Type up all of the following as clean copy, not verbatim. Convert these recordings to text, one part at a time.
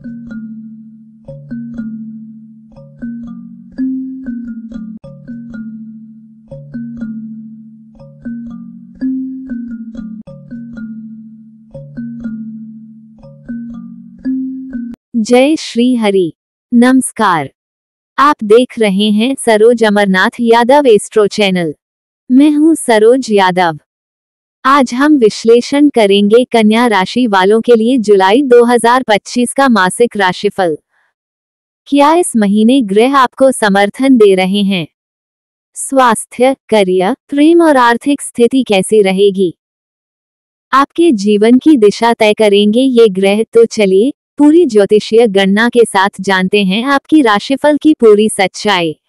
जय श्री हरि। नमस्कार, आप देख रहे हैं सरोज अमरनाथ यादव एस्ट्रो चैनल। मैं हूं सरोज यादव। आज हम विश्लेषण करेंगे कन्या राशि वालों के लिए जुलाई 2025 का मासिक राशिफल। क्या इस महीने ग्रह आपको समर्थन दे रहे हैं? स्वास्थ्य, करियर, प्रेम और आर्थिक स्थिति कैसी रहेगी? आपके जीवन की दिशा तय करेंगे ये ग्रह। तो चलिए पूरी ज्योतिषीय गणना के साथ जानते हैं आपकी राशिफल की पूरी सच्चाई।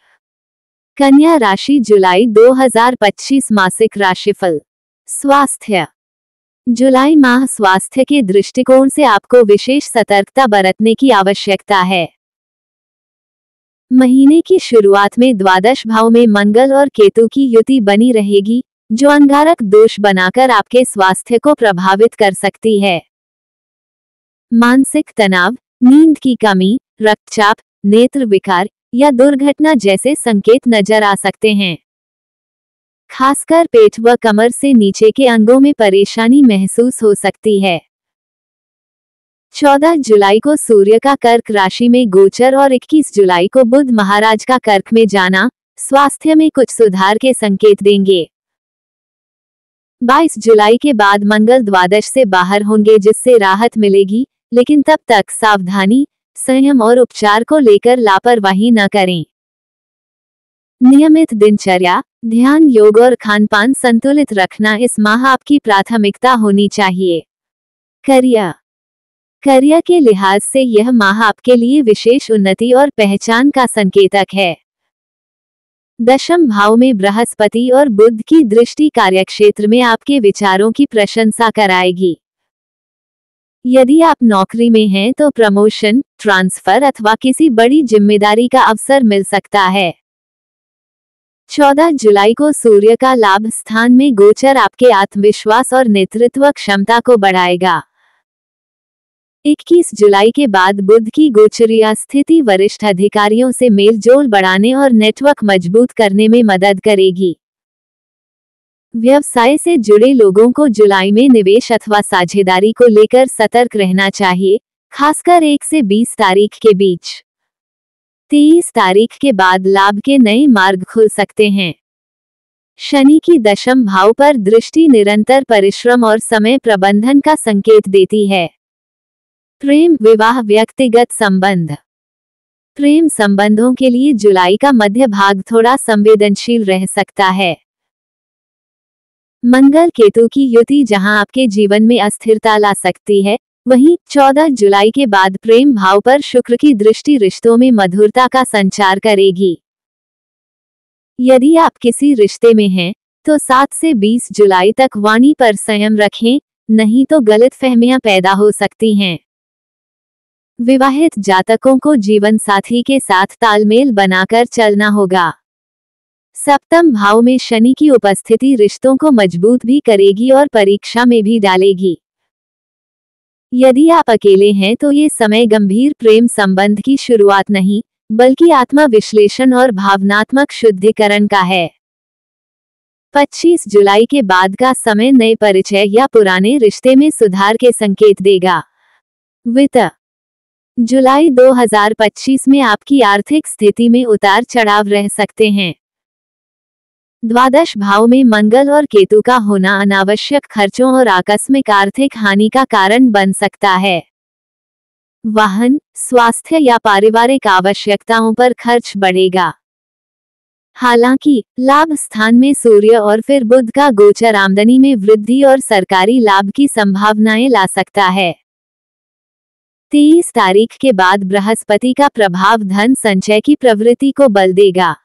कन्या राशि जुलाई 2025 मासिक राशिफल। स्वास्थ्य। जुलाई माह स्वास्थ्य के दृष्टिकोण से आपको विशेष सतर्कता बरतने की आवश्यकता है। महीने की शुरुआत में द्वादश भाव में मंगल और केतु की युति बनी रहेगी, जो अंगारक दोष बनाकर आपके स्वास्थ्य को प्रभावित कर सकती है। मानसिक तनाव, नींद की कमी, रक्तचाप, नेत्र विकार या दुर्घटना जैसे संकेत नजर आ सकते हैं। खासकर पेट व कमर से नीचे के अंगों में परेशानी महसूस हो सकती है। 14 जुलाई को सूर्य का कर्क राशि में गोचर और 21 जुलाई को बुध महाराज का कर्क में जाना स्वास्थ्य में कुछ सुधार के संकेत देंगे। 22 जुलाई के बाद मंगल द्वादश से बाहर होंगे, जिससे राहत मिलेगी, लेकिन तब तक सावधानी, संयम और उपचार को लेकर लापरवाही न करें। नियमित दिनचर्या, ध्यान, योग और खानपान संतुलित रखना इस माह आपकी प्राथमिकता होनी चाहिए। करियर के लिहाज से यह माह आपके लिए विशेष उन्नति और पहचान का संकेतक है। दशम भाव में बृहस्पति और बुध की दृष्टि कार्यक्षेत्र में आपके विचारों की प्रशंसा कराएगी। यदि आप नौकरी में हैं तो प्रमोशन, ट्रांसफर अथवा किसी बड़ी जिम्मेदारी का अवसर मिल सकता है। 14 जुलाई को सूर्य का लाभ स्थान में गोचर आपके आत्मविश्वास और नेतृत्व क्षमता को बढ़ाएगा। 21 जुलाई के बाद बुध की गोचरीय स्थिति वरिष्ठ अधिकारियों से मेलजोल बढ़ाने और नेटवर्क मजबूत करने में मदद करेगी। व्यवसाय से जुड़े लोगों को जुलाई में निवेश अथवा साझेदारी को लेकर सतर्क रहना चाहिए, खासकर 1 से 20 तारीख के बीच। 23 तारीख के बाद लाभ के नए मार्ग खुल सकते हैं। शनि की दशम भाव पर दृष्टि निरंतर परिश्रम और समय प्रबंधन का संकेत देती है। प्रेम, विवाह, व्यक्तिगत संबंध। प्रेम संबंधों के लिए जुलाई का मध्य भाग थोड़ा संवेदनशील रह सकता है। मंगल केतु की युति जहां आपके जीवन में अस्थिरता ला सकती है, वहीं 14 जुलाई के बाद प्रेम भाव पर शुक्र की दृष्टि रिश्तों में मधुरता का संचार करेगी। यदि आप किसी रिश्ते में हैं, तो 7 से 20 जुलाई तक वाणी पर संयम रखें, नहीं तो गलतफहमियां पैदा हो सकती हैं। विवाहित जातकों को जीवन साथी के साथ तालमेल बनाकर चलना होगा। सप्तम भाव में शनि की उपस्थिति रिश्तों को मजबूत भी करेगी और परीक्षा में भी डालेगी। यदि आप अकेले हैं तो ये समय गंभीर प्रेम संबंध की शुरुआत नहीं, बल्कि आत्मा विश्लेषण और भावनात्मक शुद्धिकरण का है। 25 जुलाई के बाद का समय नए परिचय या पुराने रिश्ते में सुधार के संकेत देगा। वित्त। जुलाई 2025 में आपकी आर्थिक स्थिति में उतार चढ़ाव रह सकते हैं। द्वादश भाव में मंगल और केतु का होना अनावश्यक खर्चों और आकस्मिक आर्थिक हानि का कारण बन सकता है। वाहन, स्वास्थ्य या पारिवारिक आवश्यकताओं पर खर्च बढ़ेगा। हालांकि लाभ स्थान में सूर्य और फिर बुध का गोचर आमदनी में वृद्धि और सरकारी लाभ की संभावनाएं ला सकता है। 23 तारीख के बाद बृहस्पति का प्रभाव धन संचय की प्रवृत्ति को बल देगा।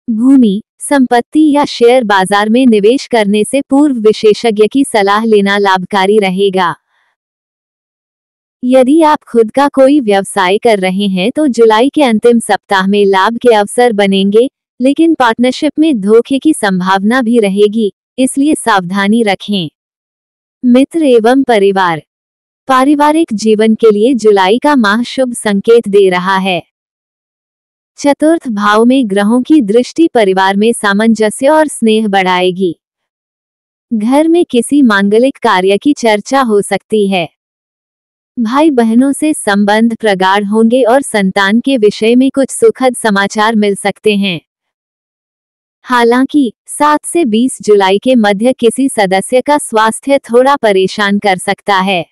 भूमि, संपत्ति या शेयर बाजार में निवेश करने से पूर्व विशेषज्ञ की सलाह लेना लाभकारी रहेगा। यदि आप खुद का कोई व्यवसाय कर रहे हैं तो जुलाई के अंतिम सप्ताह में लाभ के अवसर बनेंगे, लेकिन पार्टनरशिप में धोखे की संभावना भी रहेगी, इसलिए सावधानी रखें। मित्र एवं परिवार। पारिवारिक जीवन के लिए जुलाई का माह शुभ संकेत दे रहा है। चतुर्थ भाव में ग्रहों की दृष्टि परिवार में सामंजस्य और स्नेह बढ़ाएगी। घर में किसी मांगलिक कार्य की चर्चा हो सकती है। भाई बहनों से संबंध प्रगाढ़ होंगे और संतान के विषय में कुछ सुखद समाचार मिल सकते हैं। हालांकि 7 से 20 जुलाई के मध्य किसी सदस्य का स्वास्थ्य थोड़ा परेशान कर सकता है।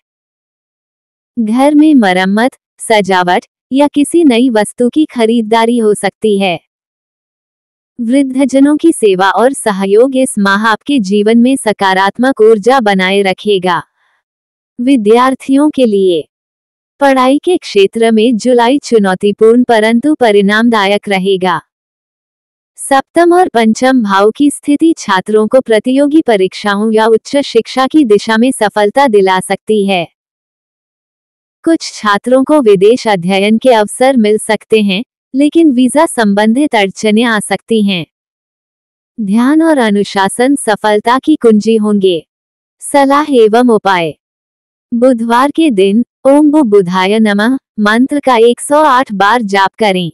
घर में मरम्मत, सजावट या किसी नई वस्तु की खरीदारी हो सकती है। वृद्धजनों की सेवा और सहयोग इस माह आपके जीवन में सकारात्मक ऊर्जा बनाए रखेगा। विद्यार्थियों के लिए पढ़ाई के क्षेत्र में जुलाई चुनौतीपूर्ण परंतु परिणामदायक रहेगा। सप्तम और पंचम भाव की स्थिति छात्रों को प्रतियोगी परीक्षाओं या उच्च शिक्षा की दिशा में सफलता दिला सकती है। कुछ छात्रों को विदेश अध्ययन के अवसर मिल सकते हैं, लेकिन वीजा संबंधित अड़चनें आ सकती हैं। ध्यान और अनुशासन सफलता की कुंजी होंगे। सलाह एवं उपाय। बुधवार के दिन ओम बुधाय नमः मंत्र का 108 बार जाप करें।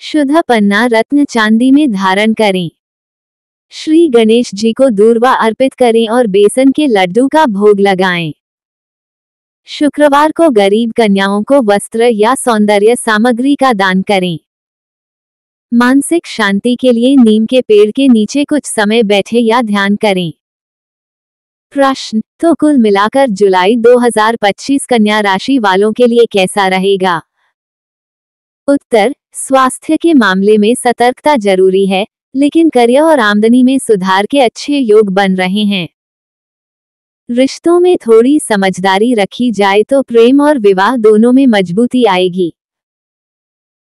शुद्ध पन्ना रत्न चांदी में धारण करें। श्री गणेश जी को दूर्वा अर्पित करें और बेसन के लड्डू का भोग लगाएं। शुक्रवार को गरीब कन्याओं को वस्त्र या सौंदर्य सामग्री का दान करें। मानसिक शांति के लिए नीम के पेड़ के नीचे कुछ समय बैठे या ध्यान करें। प्रश्न: तो कुल मिलाकर जुलाई 2025 कन्या राशि वालों के लिए कैसा रहेगा? उत्तर: स्वास्थ्य के मामले में सतर्कता जरूरी है, लेकिन करियर और आमदनी में सुधार के अच्छे योग बन रहे हैं। रिश्तों में थोड़ी समझदारी रखी जाए तो प्रेम और विवाह दोनों में मजबूती आएगी।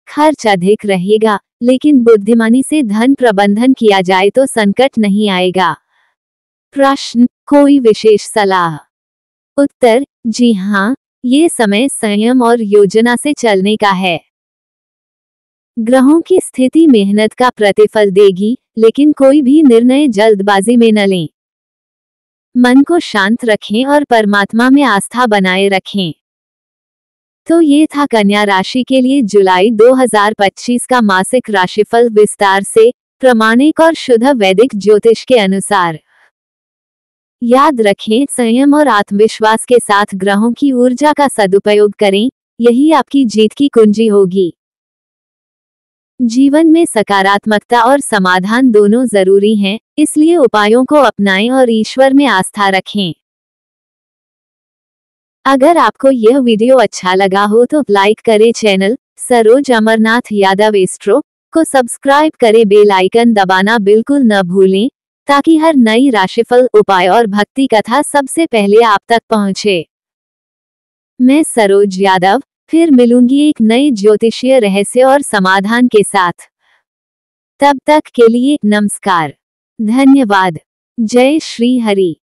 खर्च अधिक रहेगा, लेकिन बुद्धिमानी से धन प्रबंधन किया जाए तो संकट नहीं आएगा। प्रश्न: कोई विशेष सलाह? उत्तर: जी हाँ, ये समय संयम और योजना से चलने का है। ग्रहों की स्थिति मेहनत का प्रतिफल देगी, लेकिन कोई भी निर्णय जल्दबाजी में न लें। मन को शांत रखें और परमात्मा में आस्था बनाए रखें। तो ये था कन्या राशि के लिए जुलाई 2025 का मासिक राशिफल विस्तार से, प्रामाणिक और शुद्ध वैदिक ज्योतिष के अनुसार। याद रखें, संयम और आत्मविश्वास के साथ ग्रहों की ऊर्जा का सदुपयोग करें, यही आपकी जीत की कुंजी होगी। जीवन में सकारात्मकता और समाधान दोनों जरूरी हैं, इसलिए उपायों को अपनाएं और ईश्वर में आस्था रखें। अगर आपको यह वीडियो अच्छा लगा हो तो लाइक करें, चैनल सरोज अमरनाथ यादव एस्ट्रो को सब्सक्राइब करें, बेल आइकन दबाना बिल्कुल न भूलें, ताकि हर नई राशिफल, उपाय और भक्ति कथा सबसे पहले आप तक पहुंचे। मैं सरोज यादव फिर मिलूंगी एक नई ज्योतिषीय रहस्य और समाधान के साथ। तब तक के लिए नमस्कार, धन्यवाद, जय श्री हरि।